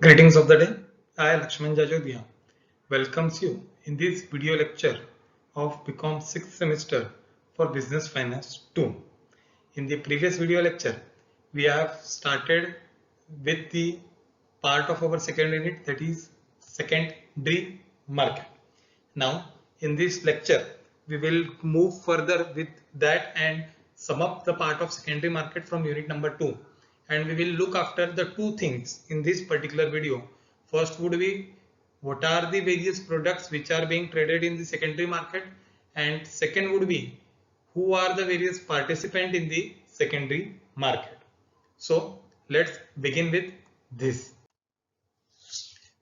Greetings of the day. I, Lakshman Jajodia, welcomes you in this video lecture of BCom 6th semester for Business Finance 2. In the previous video lecture, we have started with the part of our second unit, that is secondary market. Now, in this lecture, we will move further with that and sum up the part of secondary market from unit number 2. And we will look after the two things in this particular video. First would be what are the various products which are being traded in the secondary market, and second would be who are the various participants in the secondary market. So let's begin with this.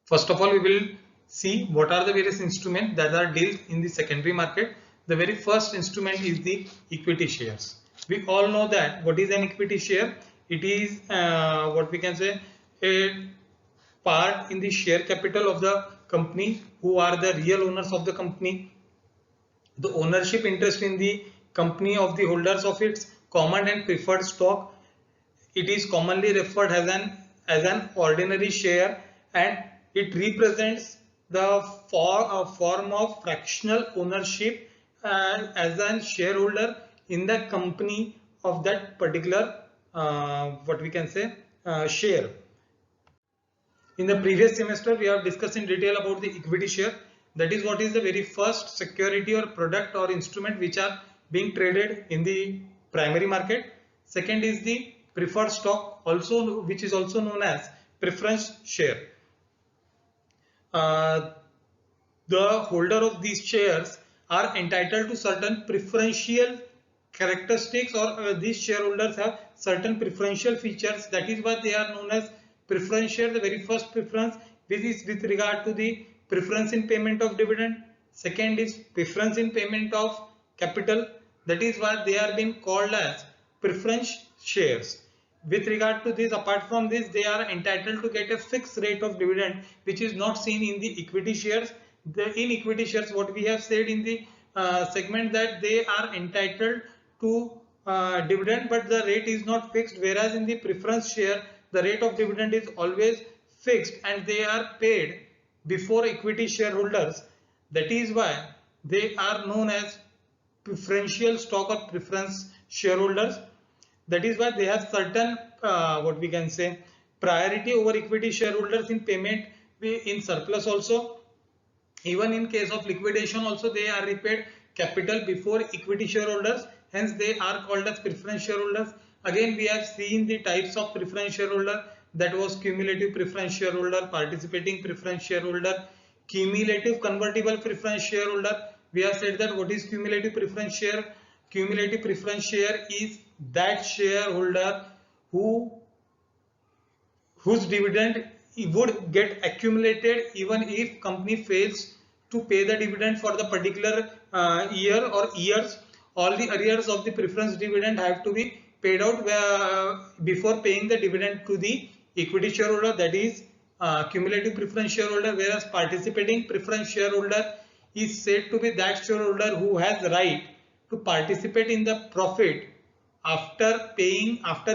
First of all, we will see what are the various instruments that are dealt in the secondary market. The very first instrument is the equity shares. We all know that what is an equity share? It is what we can say a part in the share capital of the company who are the real owners of the company. The ownership interest in the company of the holders of its common and preferred stock. It is commonly referred as an ordinary share, and it represents the form of fractional ownership as a shareholder in the company of that particular what we can say share. In the previous semester, we have discussed in detail about the equity share. That is what is the very first security or product or instrument which are being traded in the primary market. Second is the preferred stock, also which is also known as preference share. The holder of these shares are entitled to certain preferential characteristics, or these shareholders have certain preferential features. That is why they are known as preference share. The very first preference, this is with regard to the preference in payment of dividend. Second is preference in payment of capital. That is why they are being called as preference shares. With regard to this, apart from this, they are entitled to get a fixed rate of dividend, which is not seen in the equity shares. In equity shares, what we have said in the segment, that they are entitled to dividend, but the rate is not fixed, whereas in the preference share, the rate of dividend is always fixed and they are paid before equity shareholders. That is why they are known as preferential stock or preference shareholders. That is why they have certain what we can say priority over equity shareholders in payment in surplus also. Even in case of liquidation also, they are repaid capital before equity shareholders, hence they are called as preference shareholders. Again, we have seen the types of preference shareholder, that was cumulative preference shareholder, participating preference shareholder, cumulative convertible preference shareholder. We have said that what is cumulative preference share? Cumulative preference share is that shareholder whose dividend would get accumulated even if company fails to pay the dividend for the particular year or years. All the arrears of the preference dividend have to be paid out before paying the dividend to the equity shareholder, that is cumulative preference shareholder. Whereas participating preference shareholder is said to be that shareholder who has right to participate in the profit after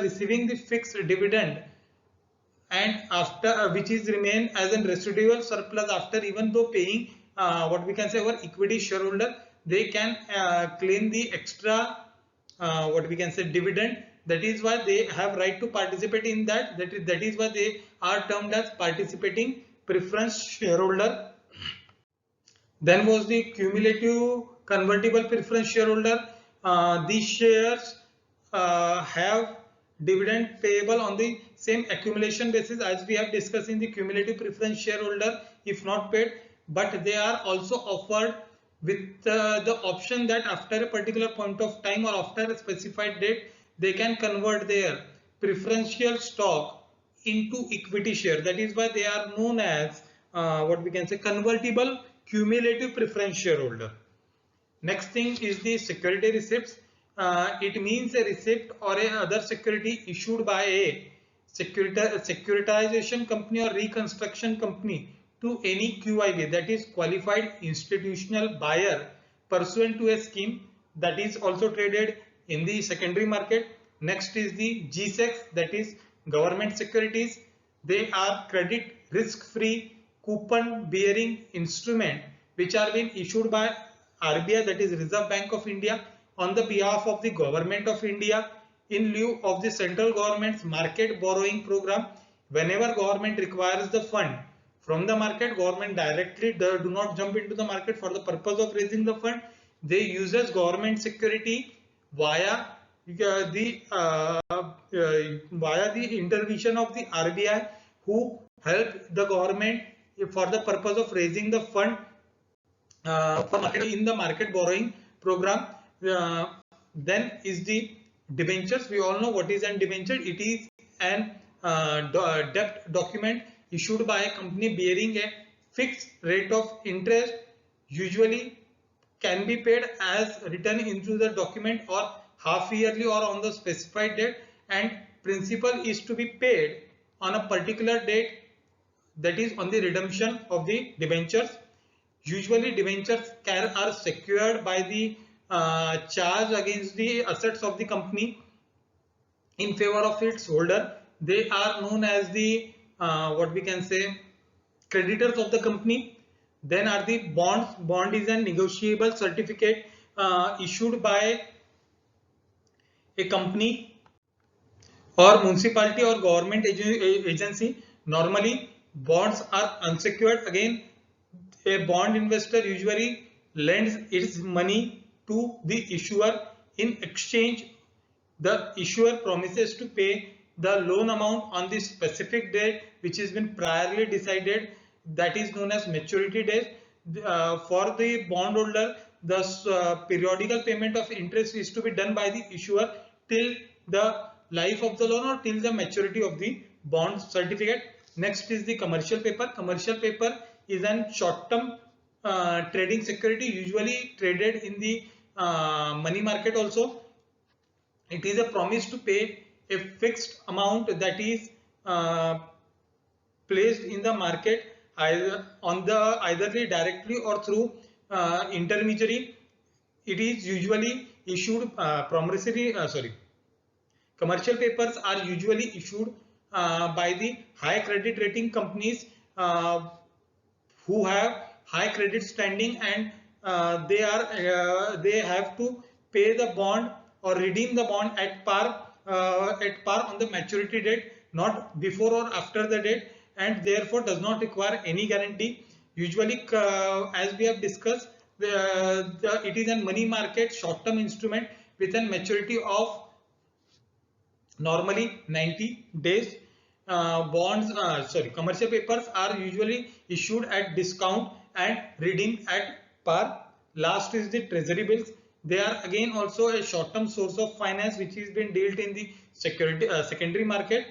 receiving the fixed dividend, and after which is remain as a residual surplus after, even though paying what we can say our equity shareholder, they can claim the extra what we can say dividend. That is why they have right to participate in that. That is why they are termed as participating preference shareholder. Then was the cumulative convertible preference shareholder. These shares have dividend payable on the same accumulation basis as we have discussed in the cumulative preference shareholder if not paid, but they are also offered with the option that after a particular point of time or after a specified date, they can convert their preferential stock into equity share. That is why they are known as what we can say convertible cumulative preference shareholder. Next thing is the security receipts. It means a receipt or a other security issued by a securitization company or reconstruction company to any QIB, that is qualified institutional buyer, pursuant to a scheme that is also traded in the secondary market. Next is the GSECs, that is government securities. they are credit risk-free coupon-bearing instrument which are being issued by RBI, that is Reserve Bank of India, on the behalf of the Government of India in lieu of the central government's market borrowing program. Whenever government requires the fund from the market, government directly do not jump into the market for the purpose of raising the fund. They uses government security via the intervention of the RBI, who help the government for the purpose of raising the fund for market in the market borrowing program. Then is the debentures. We all know what is an debenture. It is an debt document issued by a company bearing a fixed rate of interest, usually can be paid as written into the document or half yearly or on the specified date, and principal is to be paid on a particular date, that is on the redemption of the debentures. Usually debentures are secured by the charge against the assets of the company in favor of its holder. They are known as the what we can say, creditors of the company. Then are the bonds. Bond is a negotiable certificate issued by a company or municipality or government agency. Normally bonds are unsecured. Again, a bond investor usually lends its money to the issuer. In exchange, the issuer promises to pay the loan amount on the specific date which has been priorly decided, that is known as maturity date. For the bondholder, the periodical payment of interest is to be done by the issuer till the life of the loan or till the maturity of the bond certificate. Next is the commercial paper. Commercial paper is an short-term trading security, usually traded in the money market also. It is a promise to pay a fixed amount that is placed in the market either directly or through intermediary. It is usually issued commercial papers are usually issued by the high credit rating companies who have high credit standing, and they have to pay the bond or redeem the bond at par on the maturity date, not before or after the date, and therefore does not require any guarantee. Usually, as we have discussed, it is a money market short-term instrument with a maturity of normally 90 days. Commercial papers are usually issued at discount and redeemed at par. Last is the treasury bills. They are again also a short-term source of finance which is being dealt in the secondary market.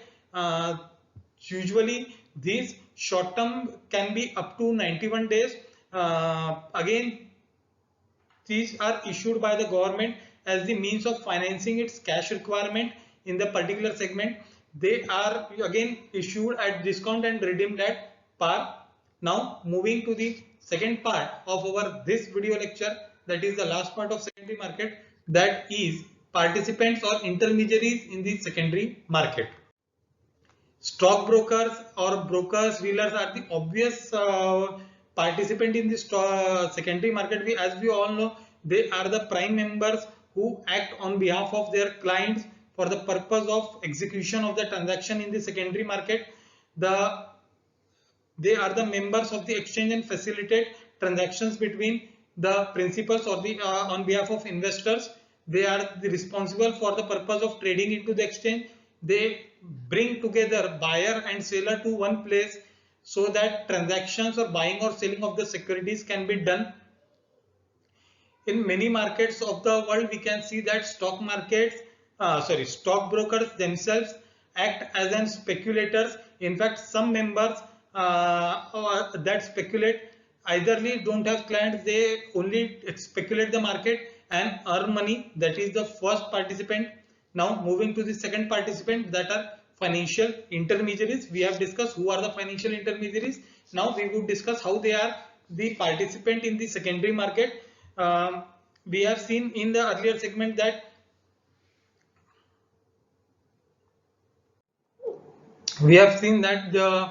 Usually these short-term can be up to 91 days. Again, these are issued by the government as the means of financing its cash requirement in the particular segment. They are again issued at discount and redeemed at par. Now moving to the second part of our this video lecture, that is the last part of secondary market, that is participants or intermediaries in the secondary market. Stockbrokers or brokers, dealers are the obvious participant in the secondary market. As we all know, they are the prime members who act on behalf of their clients for the purpose of execution of the transaction in the secondary market. They are the members of the exchange and facilitate transactions between the principals or the on behalf of investors. They are responsible for the purpose of trading into the exchange. They bring together buyer and seller to one place so that transactions or buying or selling of the securities can be done. In many markets of the world, we can see that stockbrokers themselves act as an speculators. In fact, some members that speculate eitherly don't have clients, they only speculate the market and earn money. That is the first participant. Now moving to the second participant, that are financial intermediaries. We have discussed who are the financial intermediaries. Now we would discuss how they are the participant in the secondary market. We have seen in the earlier segment that we have seen that the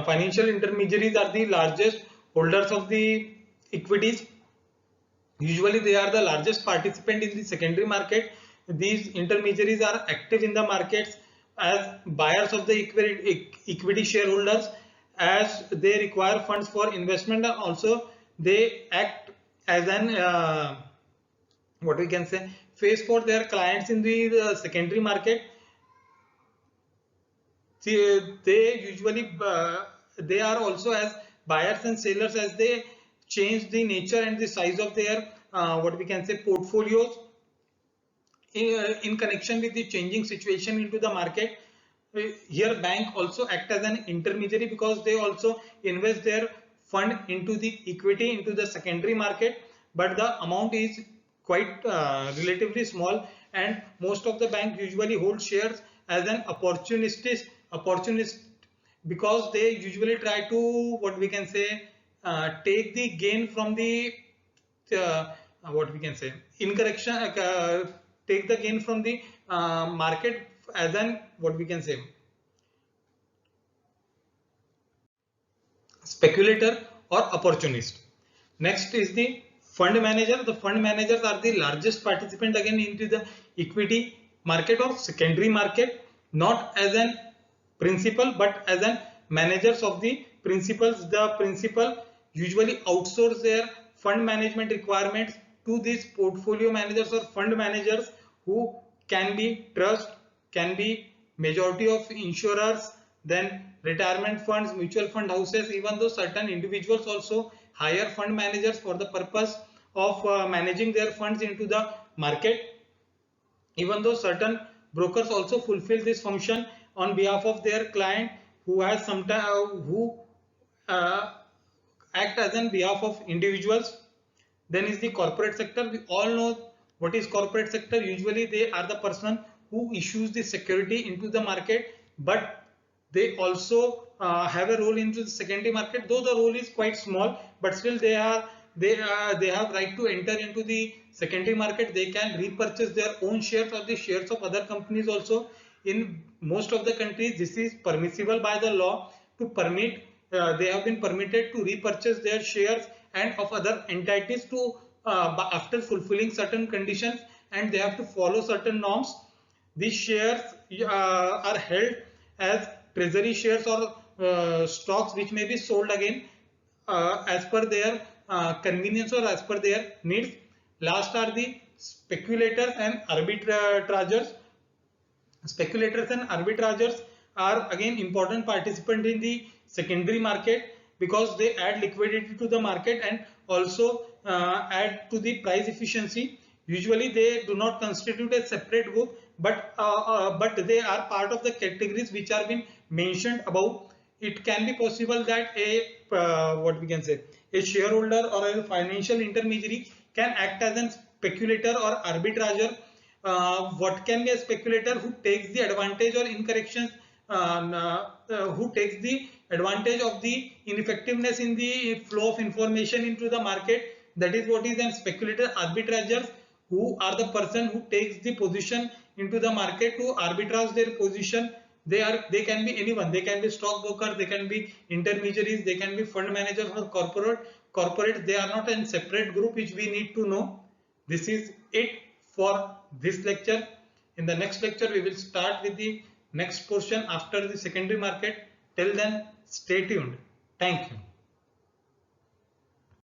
financial intermediaries are the largest holders of the equities. Usually they are the largest participant in the secondary market. These intermediaries are active in the markets as buyers of the equity shareholders, as they require funds for investment, and also they act as an what we can say face for their clients in the secondary market. They usually they are also as buyers and sellers, as they change the nature and the size of their what we can say portfolios in connection with the changing situation into the market. Here bank also act as an intermediary, because they also invest their fund into the equity into the secondary market, but the amount is quite relatively small, and most of the bank usually hold shares as an opportunist, because they usually try to what we can say take the gain from the what we can say incorrection, take the gain from the market as an what we can say speculator or opportunist. Next is the fund manager. The fund managers are the largest participant again into the equity market or secondary market, not as an principal but as an managers of the principals. The principal usually outsource their fund management requirements to these portfolio managers or fund managers, who can be trust, can be majority of insurers, then retirement funds, mutual fund houses. Even though certain individuals also hire fund managers for the purpose of managing their funds into the market, even though certain brokers also fulfill this function on behalf of their client, who has sometimes who uh, act as on behalf of individuals. Then is the corporate sector. We all know what is corporate sector. Usually they are the person who issues the security into the market, but they also have a role into the secondary market. Though the role is quite small, but still they have right to enter into the secondary market. They can repurchase their own shares or the shares of other companies also. In most of the countries, this is permissible by the law to permit. They have been permitted to repurchase their shares and of other entities to after fulfilling certain conditions, and they have to follow certain norms. These shares are held as treasury shares or stocks, which may be sold again as per their convenience or as per their needs. Last are the speculators and arbitragers. Speculators and arbitragers are again important participant in the secondary market, because they add liquidity to the market and also add to the price efficiency. Usually they do not constitute a separate group, but they are part of the categories which are been mentioned above. It can be possible that a what we can say a shareholder or a financial intermediary can act as a speculator or arbitrager. What can be a speculator? Who takes the advantage or incorrections, who takes the advantage of the ineffectiveness in the flow of information into the market. That is what is a speculator. Arbitragers, who are the person who takes the position into the market to arbitrage their position. They can be anyone. They can be stockbrokers, they can be intermediaries, they can be fund managers or corporate. They are not a separate group which we need to know. This is it for this lecture. In the next lecture, we will start with the next portion after the secondary market. Till then, stay tuned. Thank you.